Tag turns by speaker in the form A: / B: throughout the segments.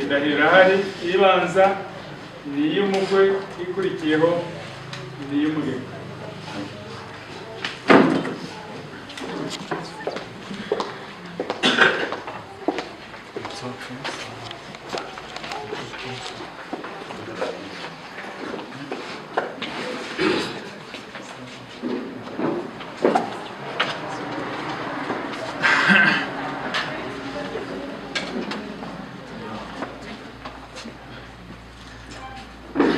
A: indahiro irahari, ibanza ni iy'umukwe, ikurikiyeho ni iy'umugeni.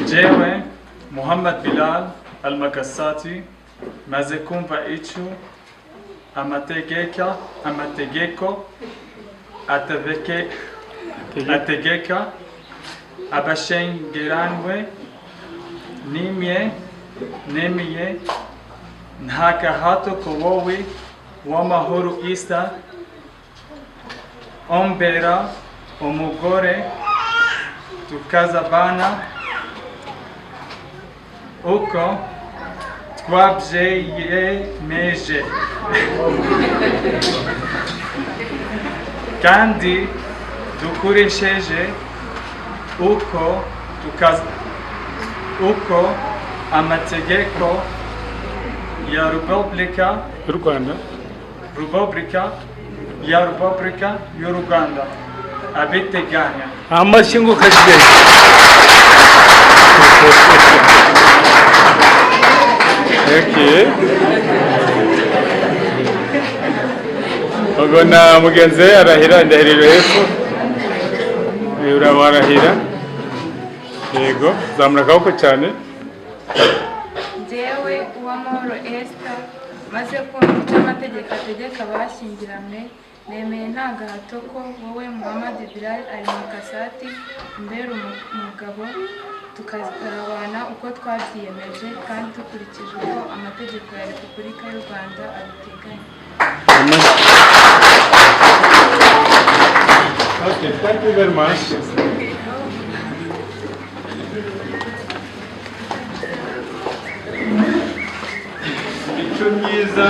A: Jewe Muhammad Bilal Al-Makassati maze kumva icyo amategeko ategeka abashengeranywe nemiye nta gahato ko wowe w'amahoro isa ombera umugore tukazabana uko twabyemeje kandi dukoresheje uko amategeko ya Repubulika y'u Rwanda abiteganya.
B: Amashyi ngo kagire. Okay. Ubwo na mugenzi we arahira indahiriro hepfo. Urabarahira. Yego, zamura akaboko cyane.
C: Jewe Uwamahoro Esther maze kumva icyo amategeko ategeka abashyingiranywe nemeye nta gahato ko wowe Muhammad Bilal Al-Makassati umbera umugabo tukazabana uko twabyiyemeje kandi dukurikije uko amategeko ya Repubulika y'u Rwanda abiteganya.
B: Okay, thank you very much.
A: Imico myiza